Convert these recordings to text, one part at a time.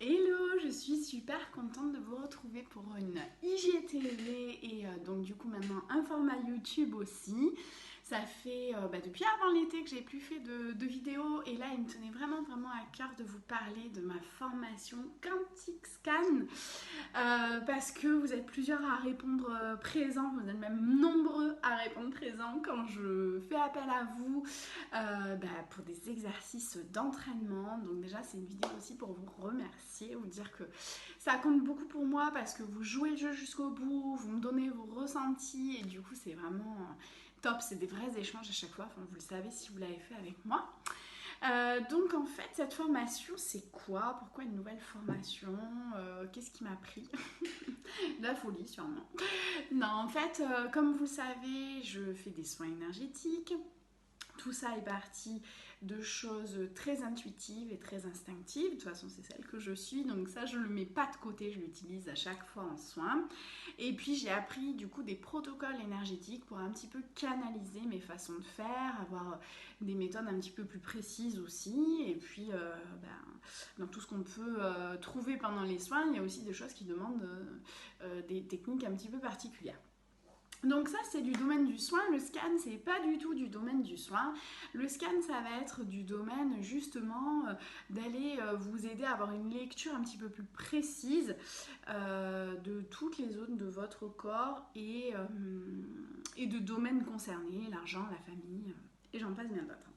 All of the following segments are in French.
Hello, je suis super contente de vous retrouver pour une IGTV et donc du coup maintenant un format YouTube aussi. Ça fait depuis avant l'été que j'ai plus fait de vidéos et là il me tenait vraiment à cœur de vous parler de ma formation Quantic Scan parce que vous êtes plusieurs à répondre présent, vous êtes même nombreux à répondre présent quand je fais appel à vous pour des exercices d'entraînement. Donc déjà c'est une vidéo aussi pour vous remercier, vous dire que ça compte beaucoup pour moi parce que vous jouez le jeu jusqu'au bout, vous me donnez vos ressentis et du coup c'est vraiment top, c'est des vrais échanges à chaque fois, enfin, vous le savez si vous l'avez fait avec moi. Donc en fait cette formation c'est quoi? Pourquoi une nouvelle formation? Qu'est-ce qui m'a pris? De la folie sûrement. Non en fait comme vous le savez je fais des soins énergétiques. Tout ça est parti de choses très intuitives et très instinctives. De toute façon, c'est celle que je suis. Donc ça, je ne le mets pas de côté. Je l'utilise à chaque fois en soins. Et puis, j'ai appris du coup des protocoles énergétiques pour un petit peu canaliser mes façons de faire, avoir des méthodes un petit peu plus précises aussi. Et puis, dans tout ce qu'on peut trouver pendant les soins, il y a aussi des choses qui demandent des techniques un petit peu particulières. Donc ça c'est du domaine du soin, le scan c'est pas du tout du domaine du soin. Le scan ça va être du domaine justement d'aller vous aider à avoir une lecture un petit peu plus précise de toutes les zones de votre corps et de domaines concernés, l'argent, la famille et j'en passe bien d'autres.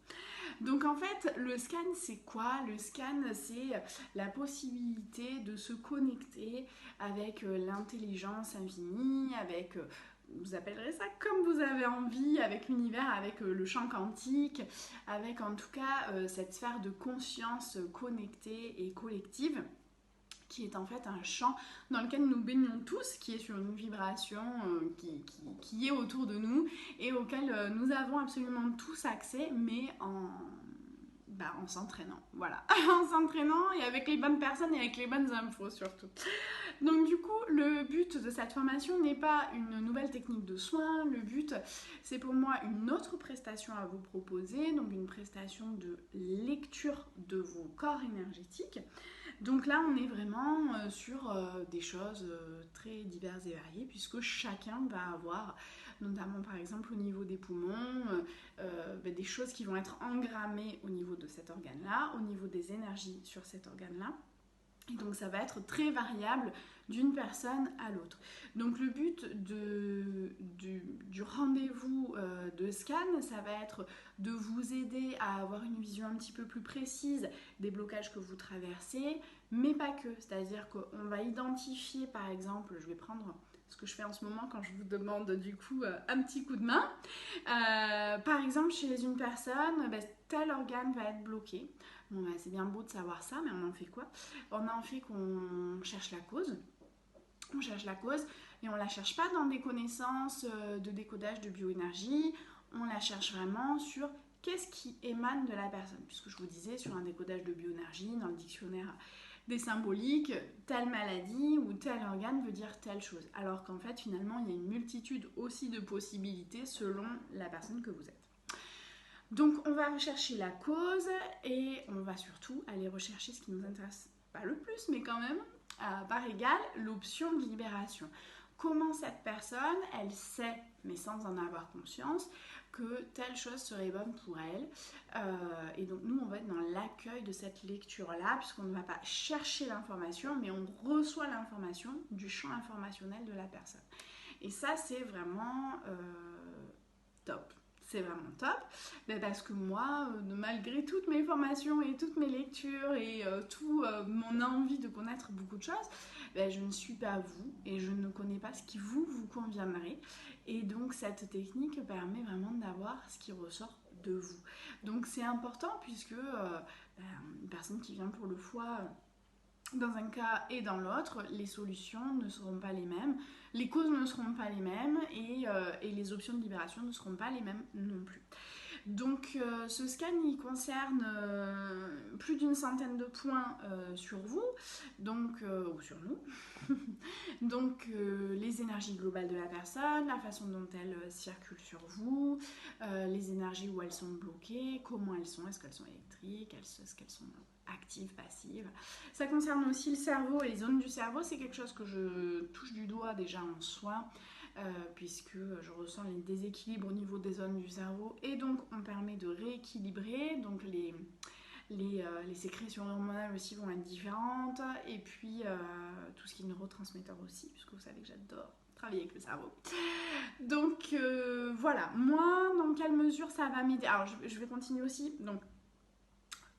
Donc en fait, le scan c'est quoi? Le scan c'est la possibilité de se connecter avec l'intelligence infinie, avec vous appellerez ça comme vous avez envie, avec l'univers, avec le champ quantique, avec en tout cas cette sphère de conscience connectée et collective qui est en fait un champ dans lequel nous baignons tous, qui est sur une vibration qui est autour de nous et auquel nous avons absolument tous accès, mais en s'entraînant, voilà, en s'entraînant et avec les bonnes personnes et avec les bonnes infos surtout. Donc du coup, le but de cette formation n'est pas une nouvelle technique de soin, le but c'est pour moi une autre prestation à vous proposer, donc une prestation de lecture de vos corps énergétiques. Donc là, on est vraiment sur des choses très diverses et variées, puisque chacun va avoir, notamment par exemple au niveau des poumons, des choses qui vont être engrammées au niveau de cet organe-là, au niveau des énergies sur cet organe-là. Et donc ça va être très variable d'une personne à l'autre. Donc le but du rendez-vous de scan, ça va être de vous aider à avoir une vision un petit peu plus précise des blocages que vous traversez, mais pas que. C'est-à-dire qu'on va identifier par exemple, je vais prendre ce que je fais en ce moment quand je vous demande du coup un petit coup de main. Par exemple, chez une personne, tel organe va être bloqué. Bon, c'est bien beau de savoir ça, mais on en fait quoi? On en fait qu'on cherche la cause. On cherche la cause et on la cherche pas dans des connaissances de décodage de bioénergie. On la cherche vraiment sur qu'est-ce qui émane de la personne. Puisque je vous disais, sur un décodage de bioénergie, dans le dictionnaire des symboliques, telle maladie ou tel organe veut dire telle chose. Alors qu'en fait, finalement, il y a une multitude aussi de possibilités selon la personne que vous êtes. Donc on va rechercher la cause et on va surtout aller rechercher ce qui nous intéresse, pas le plus, mais quand même, par égal, l'option de libération. Comment cette personne, elle sait, mais sans en avoir conscience, que telle chose serait bonne pour elle. Et donc nous, on va être dans l'accueil de cette lecture-là, puisqu'on ne va pas chercher l'information, mais on reçoit l'information du champ informationnel de la personne. Et ça, c'est vraiment top. C'est vraiment top, parce que moi, malgré toutes mes formations et toutes mes lectures et tout mon envie de connaître beaucoup de choses, je ne suis pas vous et je ne connais pas ce qui vous conviendrait. Et donc cette technique permet vraiment d'avoir ce qui ressort de vous. Donc c'est important puisque une personne qui vient pour le foie dans un cas et dans l'autre, les solutions ne seront pas les mêmes, les causes ne seront pas les mêmes et les options de libération ne seront pas les mêmes non plus. Donc ce scan il concerne plus d'une centaine de points sur vous, donc, ou sur nous. Donc les énergies globales de la personne, la façon dont elles circulent sur vous, les énergies où elles sont bloquées, comment elles sont, est-ce qu'elles sont électriques, est-ce qu'elles sont actives, passives. Ça concerne aussi le cerveau et les zones du cerveau, c'est quelque chose que je touche du doigt déjà en soin, puisque je ressens les déséquilibres au niveau des zones du cerveau et donc on permet de rééquilibrer, donc les sécrétions hormonales aussi vont être différentes et puis tout ce qui est neurotransmetteur aussi, puisque vous savez que j'adore travailler avec le cerveau. Donc voilà, moi dans quelle mesure ça va m'aider. Alors je vais continuer aussi, donc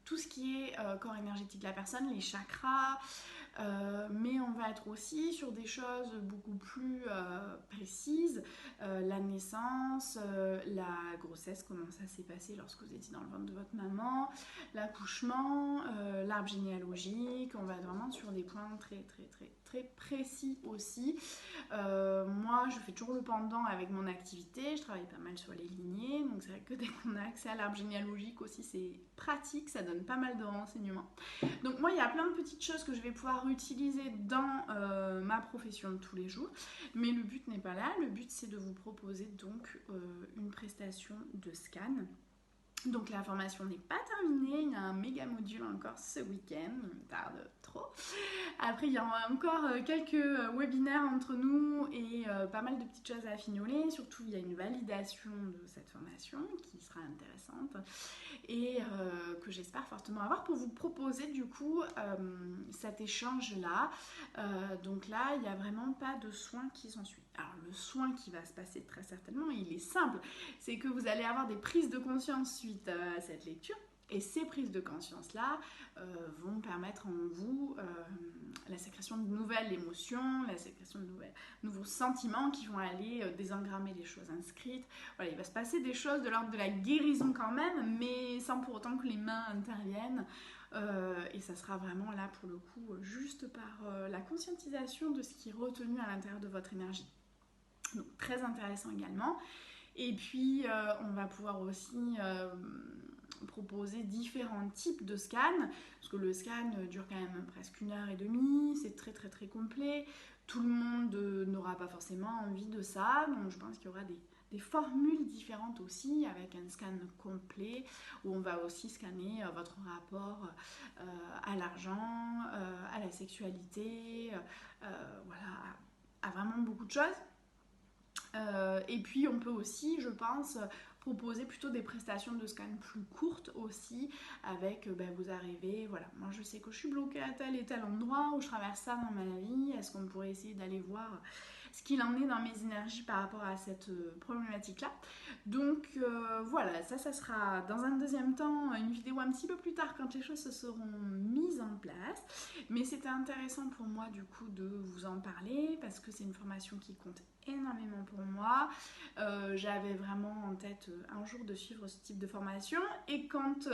tout ce qui est corps énergétique de la personne, les chakras, mais on va être aussi sur des choses beaucoup plus précises, la naissance, la grossesse, comment ça s'est passé lorsque vous étiez dans le ventre de votre maman, l'accouchement, l'arbre généalogique, on va être vraiment sur des points très très très très précis aussi. Moi je fais toujours le pendant avec mon activité, je travaille pas mal sur les lignées, donc c'est vrai que dès qu'on a accès à l'arbre généalogique aussi c'est pratique, ça donne pas mal de renseignements. Donc moi il y a plein de petites choses que je vais pouvoir utiliser dans ma profession de tous les jours, mais le but n'est pas là, le but c'est de vous proposer donc une prestation de scan. Donc la formation n'est pas terminée, il y a un méga module encore ce week-end, on me tarde trop. Après il y aura encore quelques webinaires entre nous et pas mal de petites choses à fignoler, surtout il y a une validation de cette formation qui sera intéressante et que j'espère fortement avoir pour vous proposer du coup cet échange là. Donc là il n'y a vraiment pas de soin qui s'ensuit. Alors le soin qui va se passer très certainement il est simple, c'est que vous allez avoir des prises de conscience suite à cette lecture. Et ces prises de conscience-là vont permettre en vous la sécrétion de nouvelles émotions, la sécrétion de nouveaux sentiments qui vont aller désengrammer les choses inscrites. Voilà, il va se passer des choses de l'ordre de la guérison quand même, mais sans pour autant que les mains interviennent. Et ça sera vraiment là pour le coup juste par la conscientisation de ce qui est retenu à l'intérieur de votre énergie. Donc très intéressant également. Et puis on va pouvoir aussi proposer différents types de scans, parce que le scan dure quand même presque 1h30, c'est très très très complet, tout le monde n'aura pas forcément envie de ça, donc je pense qu'il y aura des formules différentes aussi, avec un scan complet, où on va aussi scanner votre rapport à l'argent, à la sexualité, voilà, à vraiment beaucoup de choses. Et puis on peut aussi, je pense, proposer plutôt des prestations de scan plus courtes aussi, avec vous arrivez, voilà, moi je sais que je suis bloquée à tel et tel endroit, où je traverse ça dans ma vie, est-ce qu'on pourrait essayer d'aller voir ce qu'il en est dans mes énergies par rapport à cette problématique là. Donc voilà, ça sera dans un deuxième temps une vidéo un petit peu plus tard quand les choses se seront mises en place, mais c'était intéressant pour moi du coup de vous en parler parce que c'est une formation qui compte énormément pour moi. J'avais vraiment en tête un jour de suivre ce type de formation et quand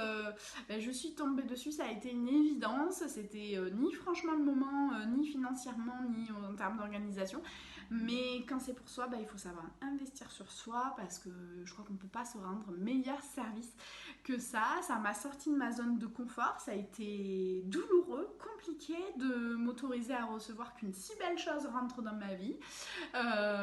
je suis tombée dessus, ça a été une évidence. C'était ni franchement le moment, ni financièrement, ni en termes d'organisation. Mais quand c'est pour soi, il faut savoir investir sur soi parce que je crois qu'on ne peut pas se rendre meilleur service que ça. Ça m'a sorti de ma zone de confort. Ça a été douloureux, compliqué de m'autoriser à recevoir qu'une si belle chose rentre dans ma vie.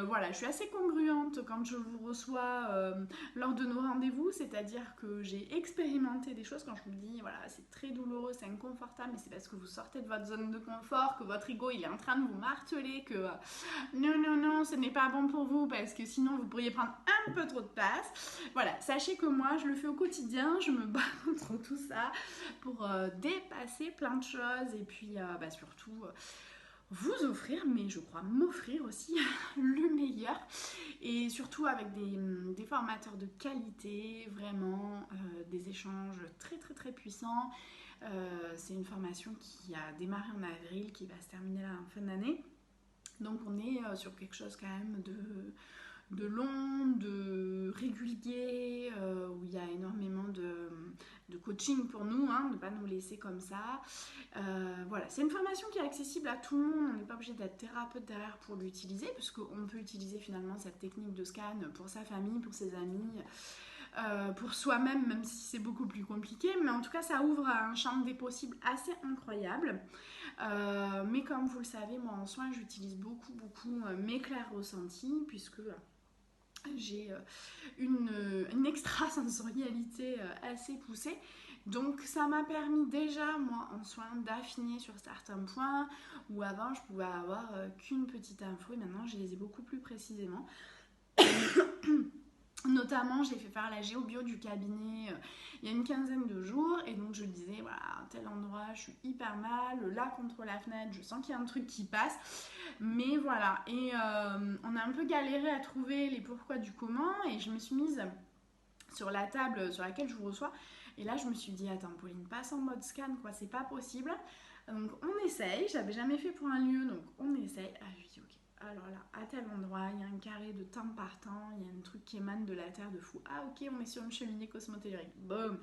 Voilà, je suis assez congruente quand je vous reçois lors de nos rendez-vous, c'est-à-dire que j'ai expérimenté des choses quand je me dis, voilà, c'est très douloureux, c'est inconfortable, mais c'est parce que vous sortez de votre zone de confort, que votre ego il est en train de vous marteler, que non, ce n'est pas bon pour vous parce que sinon vous pourriez prendre un peu trop de place. Voilà, sachez que moi je le fais au quotidien, je me bats contre tout ça pour dépasser plein de choses et puis surtout vous offrir, mais je crois m'offrir aussi le meilleur et surtout avec des formateurs de qualité, vraiment des échanges très très très puissants. C'est une formation qui a démarré en avril, qui va se terminer là en fin d'année. Donc on est sur quelque chose quand même de long, de régulier, où il y a énormément de coaching pour nous, de ne pas nous laisser comme ça. Voilà, c'est une formation qui est accessible à tout le monde, on n'est pas obligé d'être thérapeute derrière pour l'utiliser, puisqu'on peut utiliser finalement cette technique de scan pour sa famille, pour ses amis. pour soi-même, même si c'est beaucoup plus compliqué. Mais en tout cas, ça ouvre un champ des possibles assez incroyable. Mais comme vous le savez, moi en soins, j'utilise beaucoup mes clairs ressentis, puisque j'ai une extrasensorialité assez poussée. Donc ça m'a permis déjà, moi, en soins, d'affiner sur certains points, où avant je pouvais avoir qu'une petite info, et maintenant je les ai beaucoup plus précisément. Notamment, j'ai fait faire la géobio du cabinet il y a une quinzaine de jours, et donc je disais, voilà, à tel endroit, je suis hyper mal, là contre la fenêtre, je sens qu'il y a un truc qui passe, mais voilà. Et on a un peu galéré à trouver les pourquoi du comment, et je me suis mise sur la table sur laquelle je vous reçois, et là je me suis dit, attends Pauline, passe en mode scan, quoi, c'est pas possible. Donc on essaye, j'avais jamais fait pour un lieu, donc on essaye. Ah, je dis ok. Alors là, à tel endroit, il y a un carré de temps par temps, il y a un truc qui émane de la terre de fou. Ah ok, on est sur une cheminée cosmotellurique. Boum.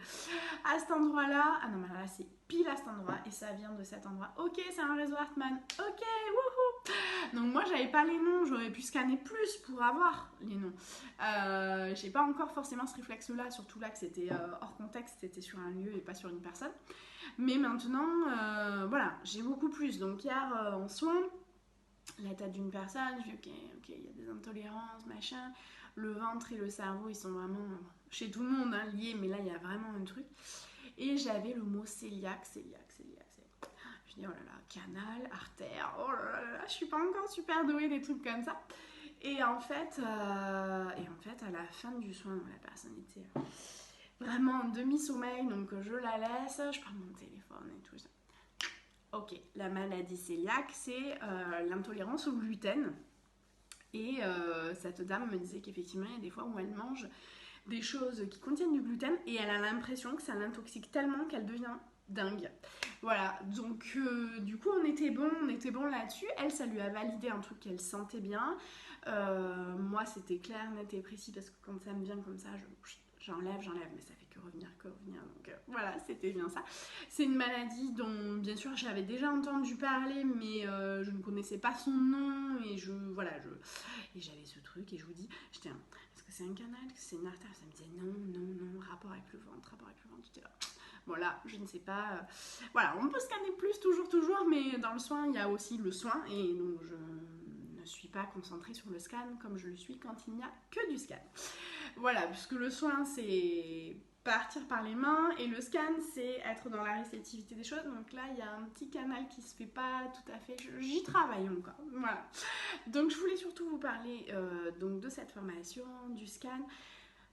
À cet endroit-là, ah non mais là c'est pile à cet endroit et ça vient de cet endroit. Ok, c'est un réseau Hartmann. Ok, wouhou. Donc moi j'avais pas les noms, j'aurais pu scanner plus pour avoir les noms. J'ai pas encore forcément ce réflexe-là, surtout là que c'était hors contexte, c'était sur un lieu et pas sur une personne. Mais maintenant, voilà, j'ai beaucoup plus. Donc hier en soins, la tête d'une personne, je dis ok, il y a des intolérances, machin. Le ventre et le cerveau, ils sont vraiment, chez tout le monde, hein, liés, mais là, il y a vraiment un truc. Et j'avais le mot cœliaque. Je dis, oh là là, canal, artère, oh là là, je suis pas encore super douée des trucs comme ça. Et en fait, à la fin du soin, la personne était vraiment en demi-sommeil, donc je la laisse, je prends mon téléphone et tout ça. Ok, la maladie cœliaque, c'est l'intolérance au gluten. Et cette dame me disait qu'effectivement, il y a des fois où elle mange des choses qui contiennent du gluten et elle a l'impression que ça l'intoxique tellement qu'elle devient dingue. Voilà, donc du coup, on était bon là-dessus. Elle, ça lui a validé un truc qu'elle sentait bien. Moi, c'était clair, net et précis parce que quand ça me vient comme ça, j'enlève, mais ça fait que revenir. Donc voilà, c'était bien ça. C'est une maladie dont, bien sûr, j'avais déjà entendu parler, mais je ne connaissais pas son nom. Et et j'avais ce truc, et je vous dis, j'étais est-ce que c'est un canal, est-ce que c'est une artère? Ça me disait non, rapport avec le ventre, j'étais là. Voilà, je ne sais pas. Voilà, on peut scanner plus, toujours, mais dans le soin, il y a aussi le soin, et donc je ne suis pas concentrée sur le scan comme je le suis quand il n'y a que du scan. Voilà, puisque le soin, c'est partir par les mains, et le scan, c'est être dans la réceptivité des choses. Donc là, il y a un petit canal qui se fait pas tout à fait. J'y travaille encore. Voilà. Donc je voulais surtout vous parler donc de cette formation, du scan.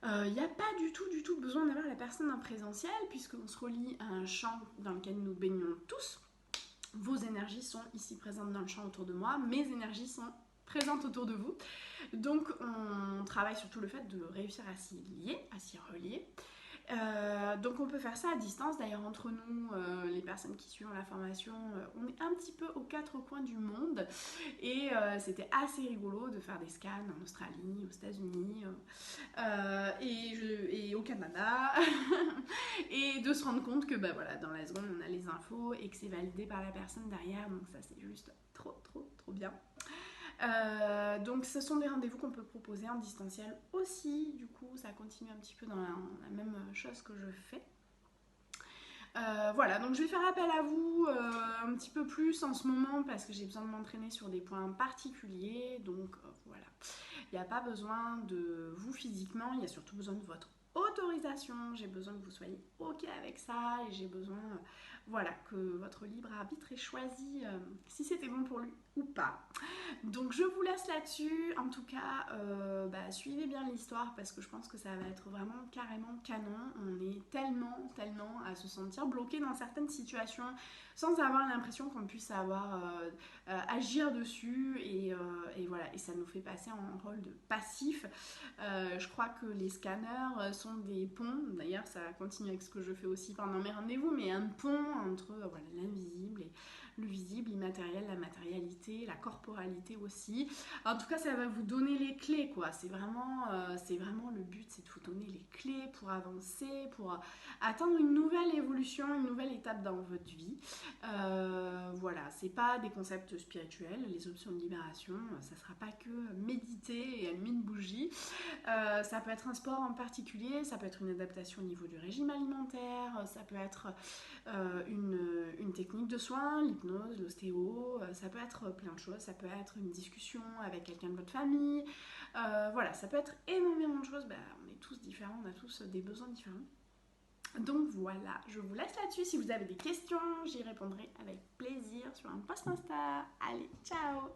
Il n'y a pas du tout besoin d'avoir la personne en présentiel, puisqu'on se relie à un champ dans lequel nous baignons tous. Vos énergies sont ici présentes dans le champ autour de moi, mes énergies sont présentes autour de vous. Donc on travaille surtout le fait de réussir à s'y lier, à s'y relier. Donc on peut faire ça à distance. D'ailleurs, entre nous, les personnes qui suivent la formation, on est un petit peu aux quatre coins du monde, et c'était assez rigolo de faire des scans en Australie, aux États-Unis et au Canada et de se rendre compte que voilà, dans la seconde on a les infos et que c'est validé par la personne derrière, donc ça c'est juste trop bien. Donc ce sont des rendez-vous qu'on peut proposer en distanciel aussi, du coup ça continue un petit peu dans la même chose que je fais. Voilà, donc je vais faire appel à vous un petit peu plus en ce moment parce que j'ai besoin de m'entraîner sur des points particuliers, donc voilà. Il n'y a pas besoin de vous physiquement, il y a surtout besoin de votre autorisation. J'ai besoin que vous soyez ok avec ça, et j'ai besoin voilà, que votre libre arbitre ait choisi si c'était bon pour lui ou pas. Donc je vous laisse là-dessus. En tout cas, suivez bien l'histoire parce que je pense que ça va être vraiment carrément canon. On est tellement à se sentir bloqué dans certaines situations sans avoir l'impression qu'on puisse agir dessus, et voilà, et ça nous fait passer en rôle de passif. Je crois que les scanners sont des ponts, d'ailleurs ça continue avec ce que je fais aussi pendant mes rendez-vous, mais un pont entre l'invisible et le visible, l'immatériel, la matérialité, la corporalité aussi. En tout cas, ça va vous donner les clés, quoi. C'est vraiment le but, c'est de vous donner les clés pour avancer, pour atteindre une nouvelle évolution, une nouvelle étape dans votre vie. Voilà, c'est pas des concepts spirituels, les options de libération, ça sera pas que méditer et allumer une bougie. Ça peut être un sport en particulier, ça peut être une adaptation au niveau du régime alimentaire, ça peut être une technique de soin, l'hypnose, l'ostéo, ça peut être plein de choses, ça peut être une discussion avec quelqu'un de votre famille, voilà, ça peut être énormément de choses. On est tous différents, on a tous des besoins différents. Donc voilà, je vous laisse là-dessus. Si vous avez des questions, j'y répondrai avec plaisir sur un post Insta. Allez, ciao!